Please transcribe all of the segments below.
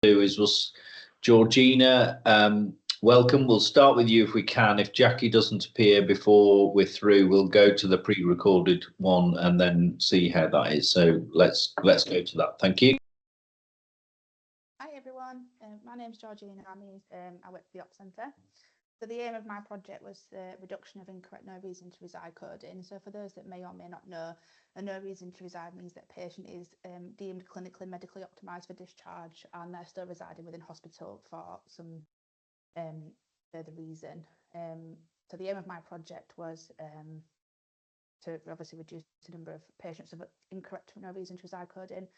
do is Georgina, welcome. We'll start with you if we can. If Jackie doesn't appear before we're through, we'll go to the pre-recorded one and then see how that is. So let's go to that. Thank you. Hi everyone, my name's Georgina. I work for the Ops Centre. So the aim of my project was the reduction of incorrect no reason to reside coding. So for those that may or may not know, a no reason to reside means that a patient is deemed clinically medically optimised for discharge and they're still residing within hospital for some further reason. So the aim of my project was to obviously reduce the number of patients of incorrect no reason to reside coding,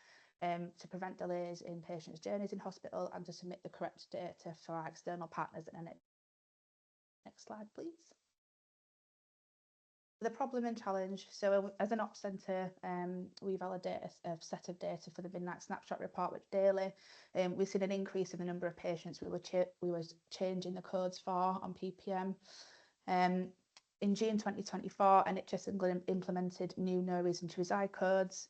to prevent delays in patients' journeys in hospital and to submit the correct data for our external partners and NHS. Next slide, please. The problem and challenge. So as an Ops Centre, we validate a set of data for the Midnight Snapshot report, which daily we've seen an increase in the number of patients we were changing the codes for on PPM. In June 2024, NHS England implemented new no reason to reside codes.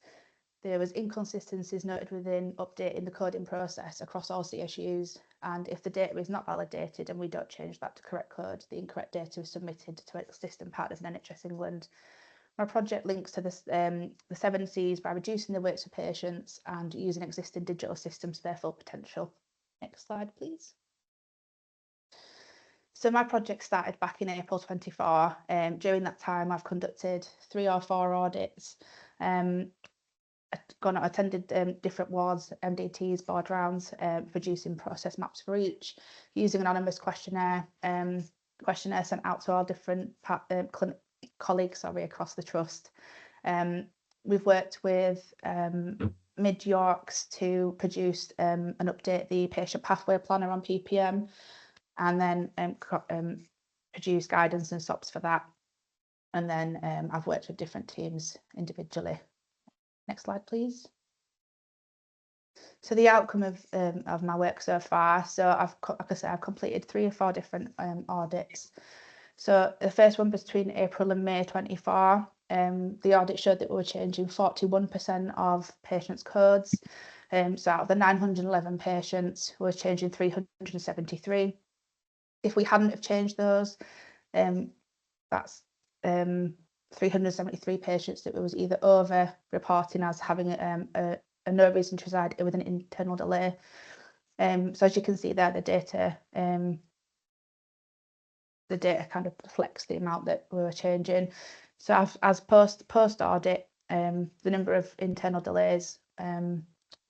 There was inconsistencies noted within updating the coding process across all CSUs, and if the data is not validated and we don't change that to correct code, the incorrect data is submitted to existing partners in NHS England. My project links to the 7 Cs by reducing the waits for patients and using existing digital systems to their full potential. Next slide, please. So my project started back in April 24. During that time, I've conducted 3 or 4 audits. Attended different wards, MDTs, board rounds, producing process maps for each, using an anonymous questionnaire sent out to our different colleagues across the trust. We've worked with Mid Yorks to produce and update the patient pathway planner on PPM, and then produce guidance and SOPs for that. And then I've worked with different teams individually. Next slide, please. So the outcome of my work so far. So I've completed 3 or 4 different audits. So the first one was between April and May 24. The audit showed that we were changing 41% of patients' codes. So out of the 911 patients, we were changing 373. If we hadn't have changed those, that's 373 patients that was either over reporting as having a no reason to reside with an internal delay. So as you can see there, the data kind of reflects the amount that we were changing. So as post audit, the number of internal delays,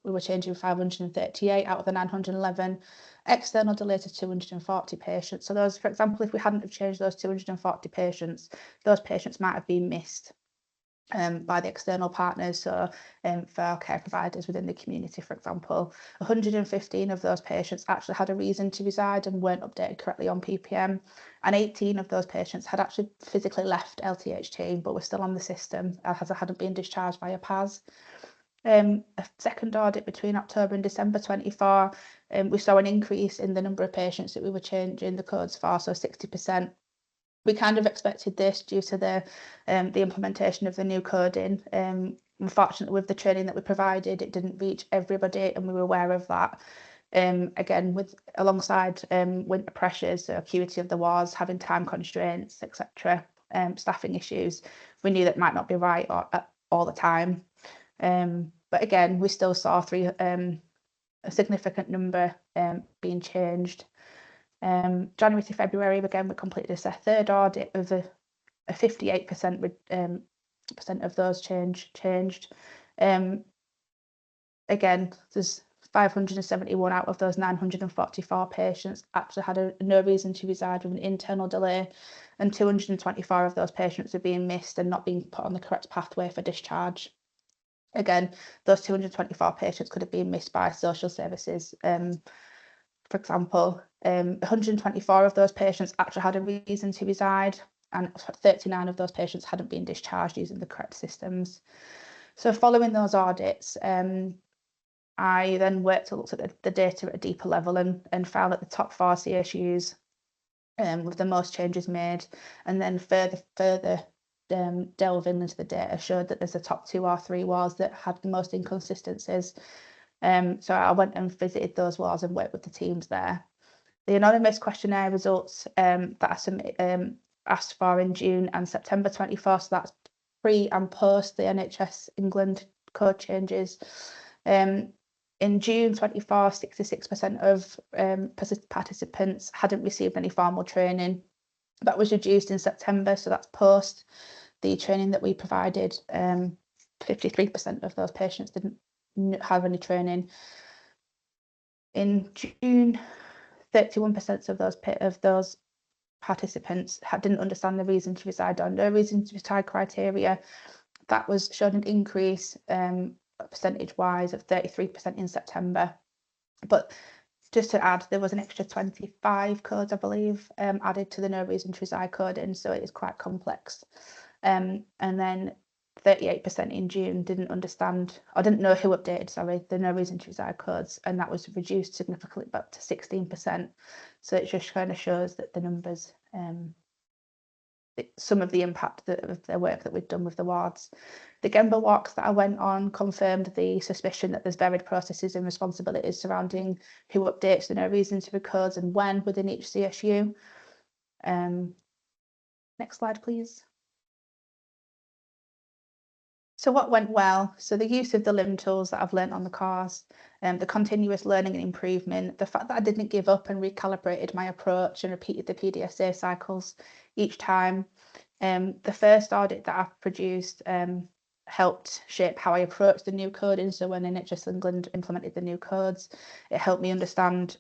we were changing 538 out of the 911. External delays to 240 patients. So those, for example, if we hadn't have changed those 240 patients, those patients might have been missed by the external partners. So for our care providers within the community, for example, 115 of those patients actually had a reason to reside and weren't updated correctly on PPM, and 18 of those patients had actually physically left LTHT but were still on the system as I hadn't been discharged via PAS. A second audit between October and December 24, we saw an increase in the number of patients that we were changing the codes for, so 60%. We kind of expected this due to the implementation of the new coding. Unfortunately, with the training that we provided, it didn't reach everybody, and we were aware of that. Again, alongside winter pressures, the acuity of the wards, having time constraints, etc., staffing issues, we knew that might not be right all the time. But again, we still saw a significant number being changed. January to February, again, we completed a 3rd audit of a 58% of those changed. Again, there's 571 out of those 944 patients actually had a no reason to reside with an internal delay, and 224 of those patients were being missed and not being put on the correct pathway for discharge. Again, those 224 patients could have been missed by social services. For example, 124 of those patients actually had a reason to reside, and 39 of those patients hadn't been discharged using the correct systems. So following those audits, I then looked at the data at a deeper level and found that the top 4 CSUs with the most changes made, and then further delving into the data showed that there's the top 2 or 3 wards that had the most inconsistencies. So I went and visited those wards and worked with the teams there. The anonymous questionnaire results that I asked for in June and September 24, so that's pre and post the NHS England code changes. In June 24, 66% of participants hadn't received any formal training. That was reduced in September, so that's post the training that we provided. 53% of those patients didn't have any training. In June, 31% of those participants didn't understand the reason to reside or no reason to reside criteria. That showed an increase percentage-wise of 33% in September. But just to add, there was an extra 25 codes, I believe, added to the no reason to reside code, and so it is quite complex. And then 38% in June didn't understand or didn't know who updated, the no reason to reside codes, and that was reduced significantly up to 16%. So it just kind of shows that the numbers, some of the impact of the work that we've done with the wards. The Gemba walks that I went on confirmed the suspicion that there's varied processes and responsibilities surrounding who updates the no reason to codes and when within each CSU. Next slide, please. So what went well? So the use of the LIM tools that I've learned on the course, the continuous learning and improvement, the fact that I didn't give up and recalibrated my approach and repeated the PDSA cycles each time. The first audit that I've produced helped shape how I approached the new coding. So when NHS England implemented the new codes, it helped me understand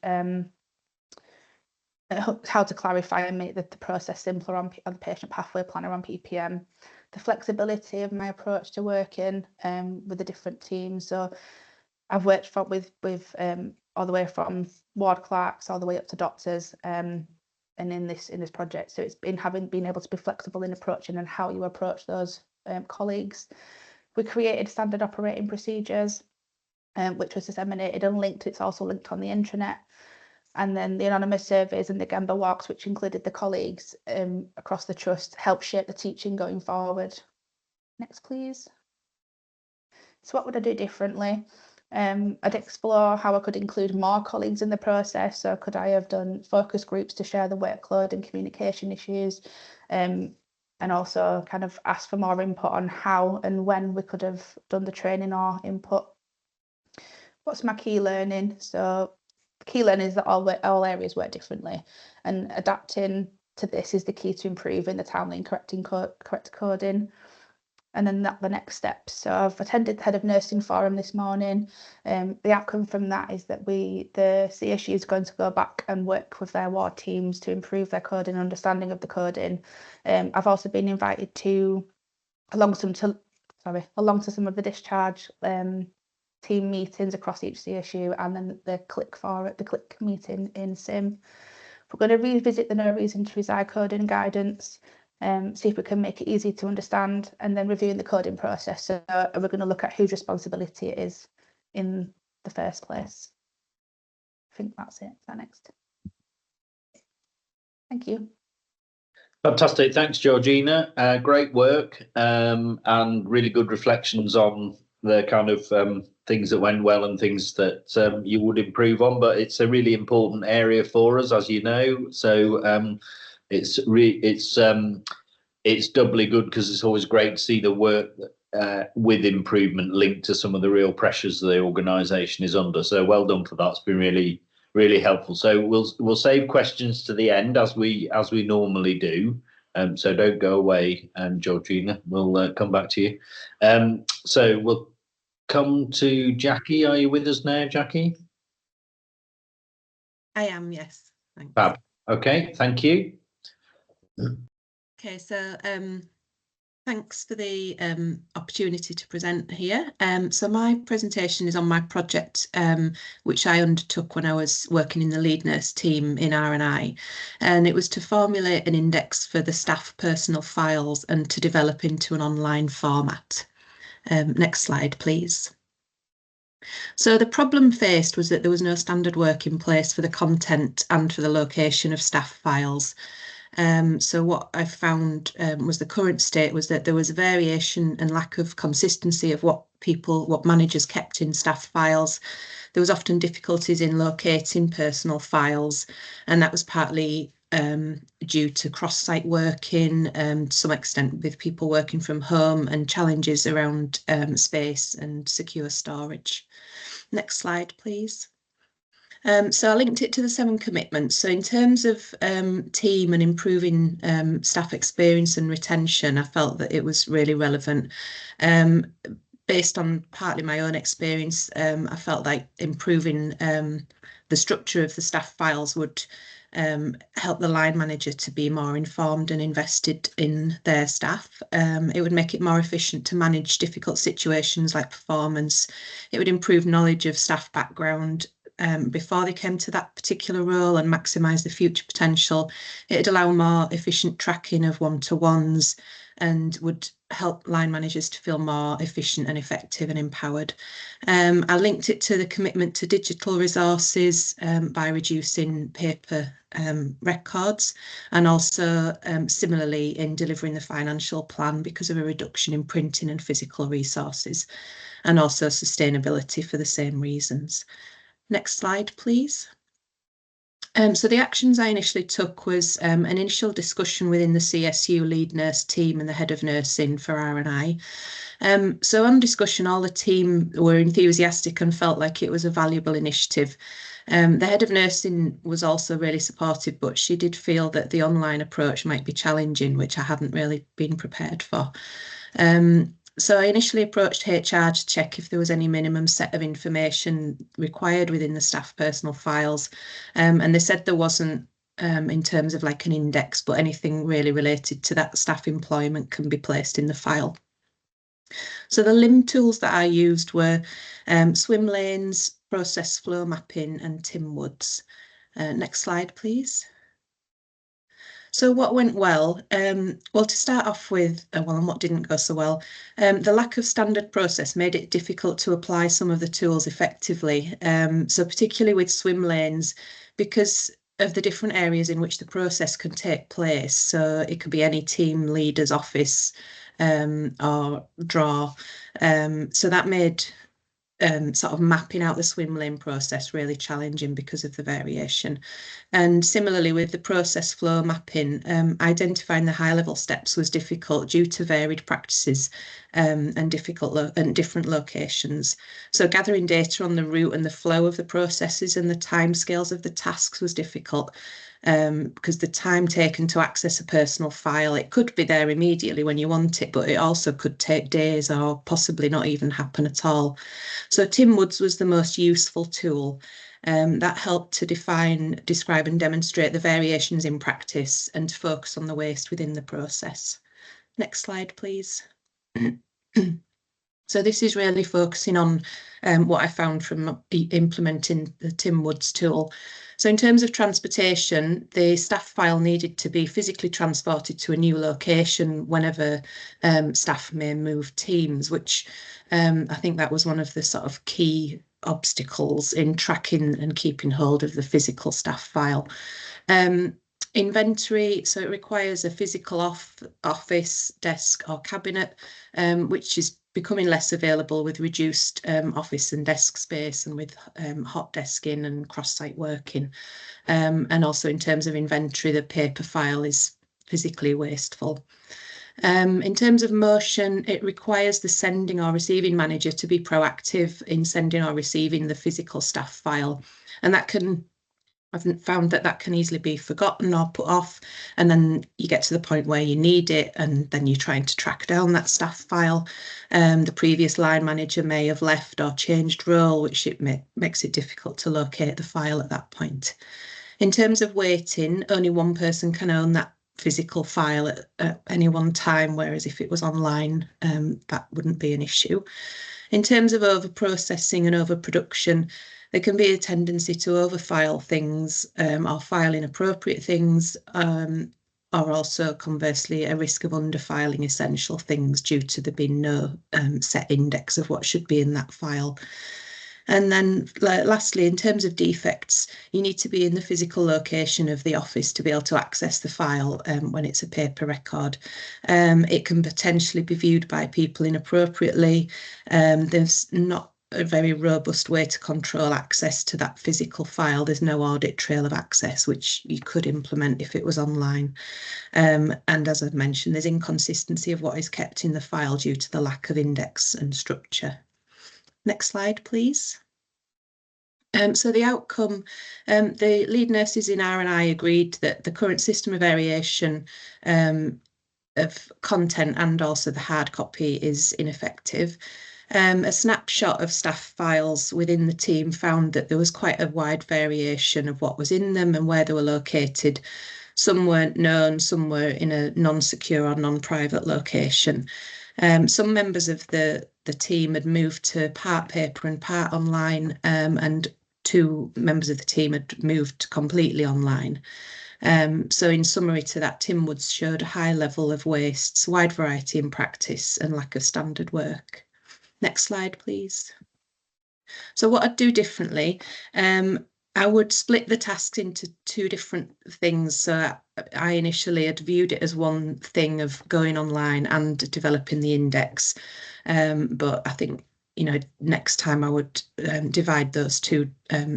how to clarify and make the process simpler on the patient pathway planner on PPM. The flexibility of my approach to working with the different teams. So I've worked with all the way from ward clerks all the way up to doctors, and in this project. So it's been able to be flexible in approaching and how you approach those colleagues. We created standard operating procedures, which was disseminated and linked. It's also linked on the intranet. And then the anonymous surveys and the Gemba walks, which included the colleagues across the trust, helped shape the teaching going forward. Next, please. So what would I do differently? I'd explore how I could include more colleagues in the process. So could I have done focus groups to share the workload and communication issues, and also kind of ask for more input on how and when we could have done the training or input. What's my key learning? So key learning is that all areas work differently, and adapting to this is the key to improving the timely and correct coding. And then the next steps. So I've attended the Head of Nursing Forum this morning. The outcome from that is that the CSU is going to go back and work with their ward teams to improve their coding and understanding of the coding. I've also been invited to along to some of the discharge team meetings across each CSU, and then the click meeting in SIM. We're going to revisit the no reason to reside coding guidance, see if we can make it easy to understand, and then reviewing the coding process. So we're going to look at whose responsibility it is in the first place. I think that's it. Is that next? Thank you. Fantastic. Thanks, Georgina. Great work, and really good reflections on the kind of things that went well and things that you would improve on. But it's a really important area for us, as you know. So it's doubly good because it's always great to see the work with improvement linked to some of the real pressures the organisation is under. So well done for that. It's been really, really helpful. So we'll save questions to the end as we normally do. So don't go away, Georgina. We'll come back to you. So we'll come to Jackie. Are you with us now, Jackie? I am, yes. Thanks. Fab. Okay, thank you. Okay, so thanks for the opportunity to present here. So my presentation is on my project, which I undertook when I was working in the lead nurse team in R&I, and it was to formulate an index for the staff personal files and to develop into an online format. Next slide, please. So the problem faced was that there was no standard work in place for the content and for the location of staff files. So what I found was the current state was that there was a variation and lack of consistency of what managers kept in staff files. There was often difficulties in locating personal files, and that was partly due to cross-site working, to some extent with people working from home, and challenges around space and secure storage. Next slide, please. So I linked it to the 7 commitments. So in terms of team and improving staff experience and retention, I felt that it was really relevant. Based on partly my own experience, I felt like improving the structure of the staff files would help the line manager to be more informed and invested in their staff. It would make it more efficient to manage difficult situations like performance. It would improve knowledge of staff background before they came to that particular role and maximise the future potential. It'd allow more efficient tracking of one-to-ones and would help line managers to feel more efficient and effective and empowered. I linked it to the commitment to digital resources by reducing paper records, and also similarly in delivering the financial plan because of a reduction in printing and physical resources, and also sustainability for the same reasons. Next slide, please. So the actions I initially took was an initial discussion within the CSU lead nurse team and the head of nursing for R&I. So on discussion, all the team were enthusiastic and felt like it was a valuable initiative. The head of nursing was also really supportive, but she did feel that the online approach might be challenging, which I hadn't really been prepared for. So I initially approached HR to check if there was any minimum set of information required within the staff personal files. And they said there wasn't in terms of like an index, but anything really related to that staff employment can be placed in the file. So the LIM tools that I used were swim lanes, process flow mapping, and Tim Woods. Next slide, please. So what went well? Well, to start off with, and what didn't go so well, the lack of standard process made it difficult to apply some of the tools effectively. So particularly with swim lanes, because of the different areas in which the process can take place. So it could be any team leader's office or drawer. So that made sort of mapping out the swim lane process really challenging because of the variation. And similarly with the process flow mapping, identifying the high level steps was difficult due to varied practices and different locations. So gathering data on the route and the flow of the processes and the timescales of the tasks was difficult. Because the time taken to access a personal file, it could be there immediately when you want it, but it also could take days or possibly not even happen at all. So Tim Woods was the most useful tool. That helped to define, describe and demonstrate the variations in practice and to focus on the waste within the process. Next slide, please. So this is really focusing on what I found from implementing the Tim Woods tool. So in terms of transportation, the staff file needed to be physically transported to a new location whenever staff may move teams, which I think that was one of the sort of key obstacles in tracking and keeping hold of the physical staff file. Inventory, so it requires a physical office, desk or cabinet, which is becoming less available with reduced office and desk space and with hot desking and cross-site working. And also in terms of inventory, the paper file is physically wasteful. In terms of motion, it requires the sending or receiving manager to be proactive in sending or receiving the physical staff file. And that can, I've found that can easily be forgotten or put off, and then you get to the point where you need it and then you're trying to track down that staff file. The previous line manager may have left or changed role, which makes it difficult to locate the file at that point. In terms of waiting, only one person can own that physical file at any one time, whereas if it was online, that wouldn't be an issue. In terms of over-processing and overproduction, there can be a tendency to overfile things or file inappropriate things, or also conversely a risk of underfiling essential things due to there being no set index of what should be in that file. And then lastly, in terms of defects, you need to be in the physical location of the office to be able to access the file when it's a paper record. It can potentially be viewed by people inappropriately. There's not a very robust way to control access to that physical file. There's no audit trail of access, which you could implement if it was online. And as I've mentioned, there's inconsistency of what is kept in the file due to the lack of index and structure. Next slide, please. So the outcome, the lead nurses in R&I agreed that the current system of variation of content and also the hard copy is ineffective. A snapshot of staff files within the team found that there was quite a wide variation of what was in them and where they were located. Some weren't known, some were in a non-secure or non-private location. Some members of the team had moved to part paper and part online, and 2 members of the team had moved completely online. So in summary to that, Tim Woods showed a high level of wastes, wide variety in practice and lack of standard work. Next slide, please. So what I'd do differently, I would split the tasks into 2 different things. So I initially had viewed it as one thing of going online and developing the index. But I think, you know, next time I would divide those 2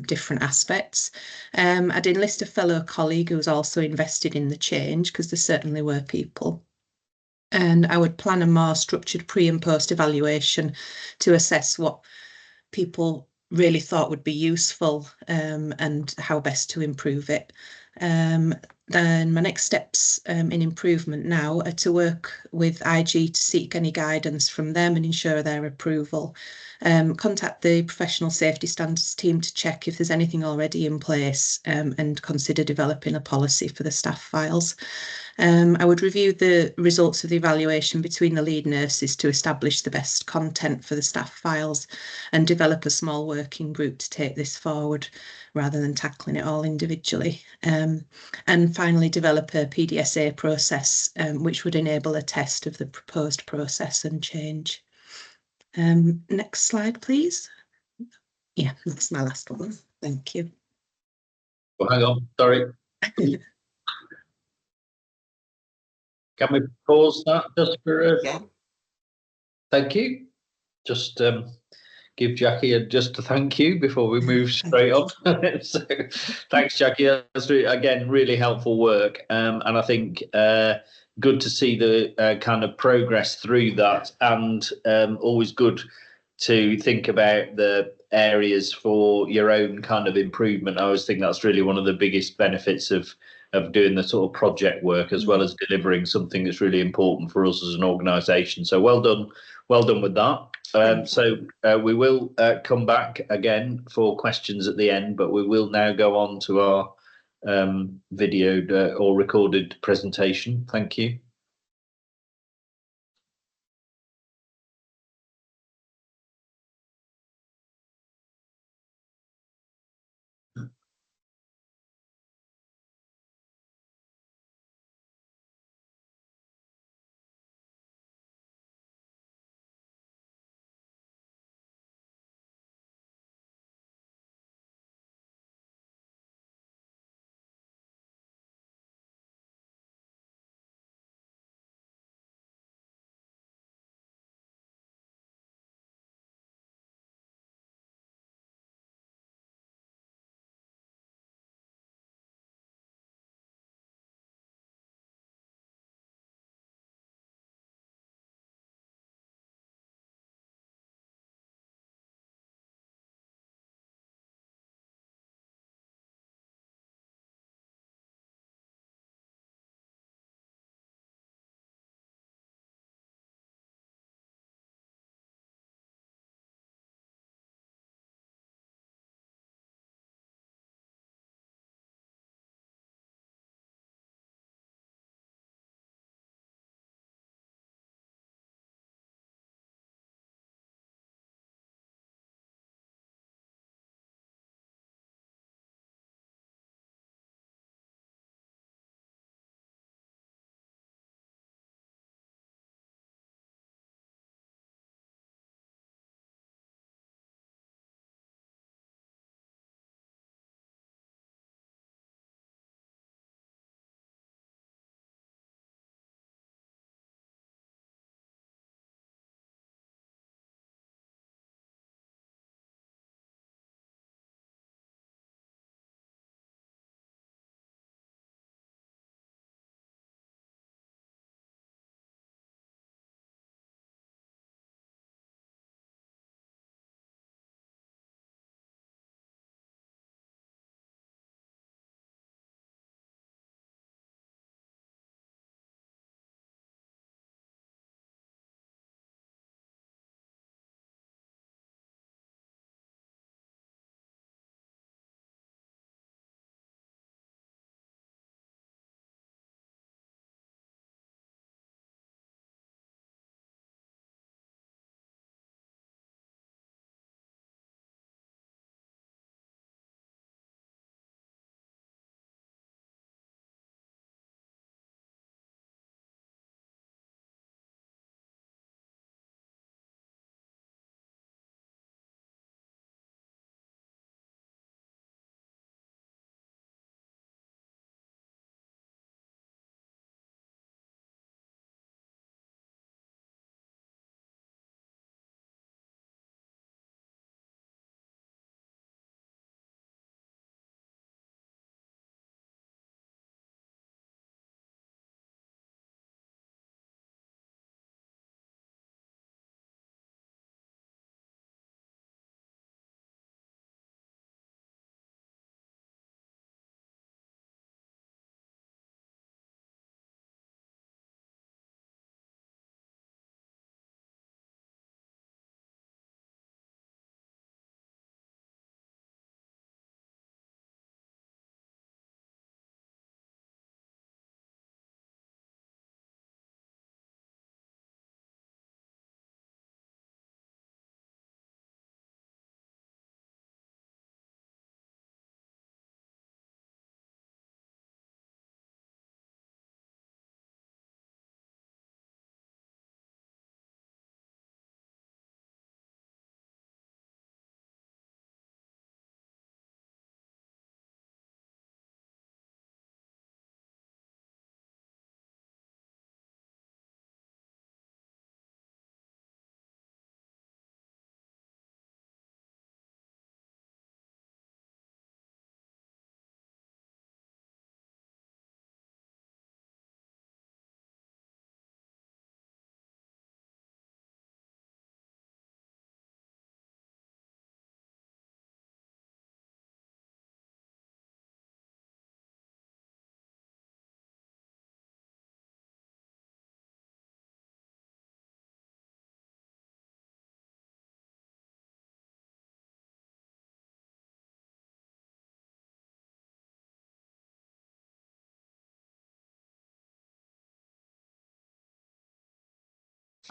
different aspects. I'd enlist a fellow colleague who was also invested in the change, because there certainly were people. And I would plan a more structured pre and post evaluation to assess what people really thought would be useful and how best to improve it. Then my next steps in improvement now are to work with IG to seek any guidance from them and ensure their approval. Contact the professional safety standards team to check if there's anything already in place and consider developing a policy for the staff files. I would review the results of the evaluation between the lead nurses to establish the best content for the staff files and develop a small working group to take this forward rather than tackling it all individually. And finally, develop a PDSA process, which would enable a test of the proposed process and change. Next slide, please. Yeah, that's my last one. Thank you. Well, hang on, sorry. Can we pause that just for Yeah. Thank you. Just give Jackie just a thank you before we move straight on. So thanks, Jackie. That's again really helpful work, and I think good to see the kind of progress through that, and always good to think about the areas for your own kind of improvement. I always think that's really one of the biggest benefits of doing the sort of project work, as well as delivering something that's really important for us as an organisation. So well done with that. So we will come back again for questions at the end, but we will now go on to our videoed or recorded presentation. Thank you.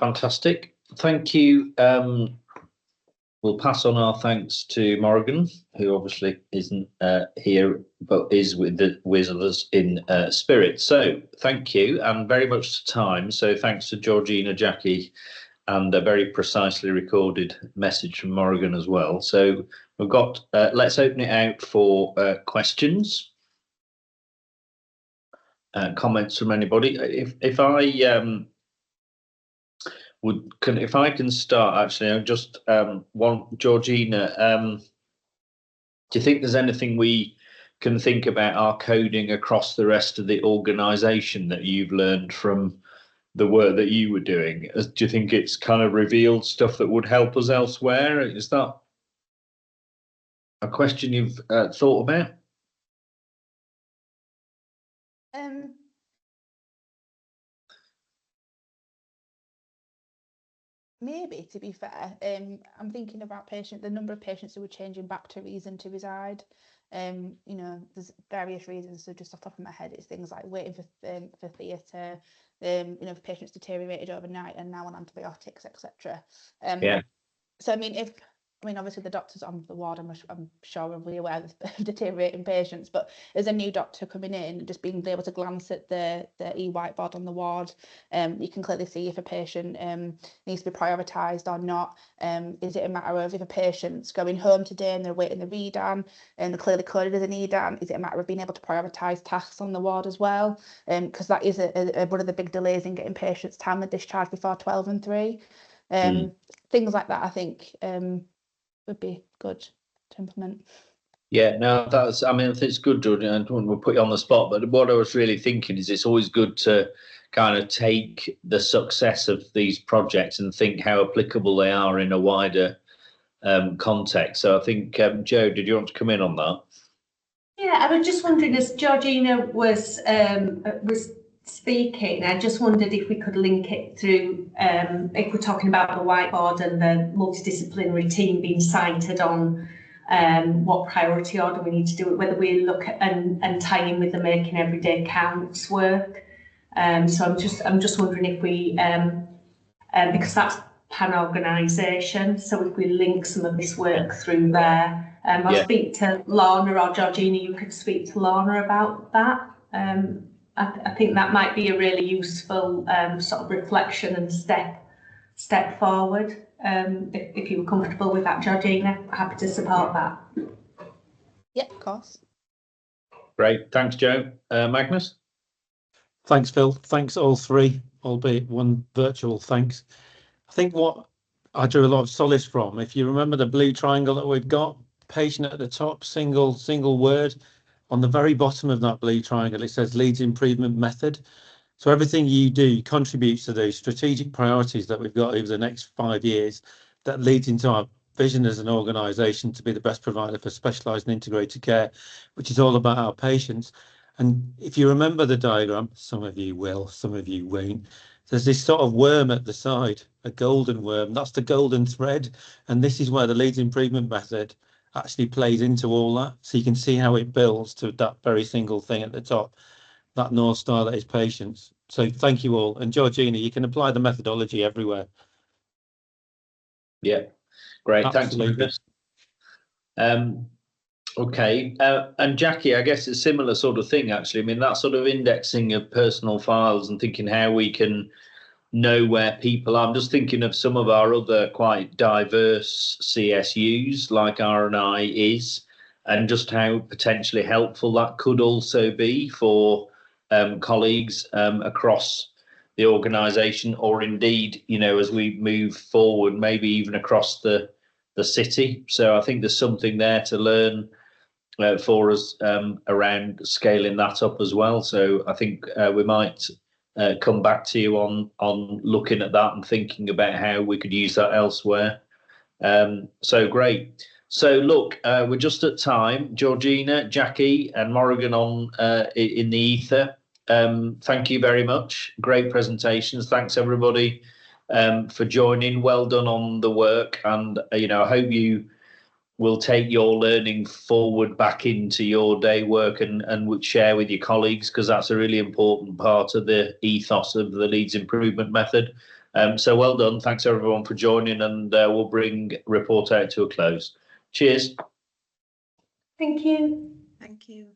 Fantastic. Thank you. We'll pass on our thanks to Morgan, who obviously isn't here, but is with us in spirit. So thank you, and very much to time. So thanks to Georgina, Jackie, and a very precisely recorded message from Morgan as well. So we've got, let's open it out for questions, comments from anybody. If I can start, actually, I'm just one, Georgina, do you think there's anything we can think about our coding across the rest of the organisation that you've learned from the work that you were doing? Do you think it's kind of revealed stuff that would help us elsewhere? Is that a question you've thought about? Maybe, to be fair. I'm thinking about the number of patients who were changing back to Reason to Reside. You know, there's various reasons. So just off the top of my head, it's things like waiting for theatre, you know, if patients deteriorated overnight and now on antibiotics, etc. Yeah. So I mean, obviously the doctors on the ward, I'm sure are really aware of deteriorating patients, but as a new doctor coming in, just being able to glance at the e-whiteboard on the ward, you can clearly see if a patient needs to be prioritised or not. Is it a matter of if a patient's going home today and they're waiting the read-on and they're clearly coded as an EDAN, is it a matter of being able to prioritise tasks on the ward as well? Because that is one of the big delays in getting patients timely discharged before 12 and 3. Things like that, I think, would be good to implement. Yeah, no, I mean, it's good, Jordan. I don't want to put you on the spot, but what I was really thinking is it's always good to kind of take the success of these projects and think how applicable they are in a wider context. So I think, Joe, did you want to come in on that? Yeah, I was just wondering, as Georgina was speaking, I just wondered if we could link it through, if we're talking about the whiteboard and the multidisciplinary team being cited on what priority order we need to do it, whether we look at and tie in with the Making Everyday Counts work. So I'm just wondering if we, because that's pan-organisation, so if we link some of this work through there. I'll speak to Lorna, or Georgina, you could speak to Lorna about that. I think that might be a really useful sort of reflection and step forward. If you were comfortable with that, Georgina, happy to support that. Yeah, of course. Great, thanks, Joe. Magnus? Thanks, Phil. Thanks all three, albeit one virtual thanks. I think what I drew a lot of solace from, if you remember the blue triangle that we've got, patient at the top, single word. On the very bottom of that blue triangle, it says Leeds Improvement Method. So everything you do contributes to those strategic priorities that we've got over the next 5 years that leads into our vision as an organisation to be the best provider for specialised and integrated care, which is all about our patients. And if you remember the diagram, some of you will, some of you won't, there's this sort of worm at the side, a golden worm. That's the golden thread. And this is where the Leeds Improvement Method actually plays into all that. So you can see how it builds to that very single thing at the top, that North Star that is patients. So thank you all. And Georgina, you can apply the methodology everywhere. Yeah, great. Absolutely. Thanks. Okay. And Jackie, I guess it's a similar sort of thing, actually. I mean, that sort of indexing of personal files and thinking how we can know where people are. I'm just thinking of some of our other quite diverse CSUs like R&I is, and just how potentially helpful that could also be for colleagues across the organisation, or indeed, you know, as we move forward, maybe even across the city. So I think there's something there to learn for us around scaling that up as well. So I think we might come back to you on looking at that and thinking about how we could use that elsewhere. So great. So look, we're just at time. Georgina, Jackie, and Morgan on in the ether. Thank you very much. Great presentations. Thanks everybody for joining. Well done on the work, and you know, I hope you will take your learning forward back into your day work and would share with your colleagues, because that's a really important part of the ethos of the Leeds Improvement Method. So well done. Thanks everyone for joining, and we'll bring report out to a close. Cheers. Thank you. Thank you.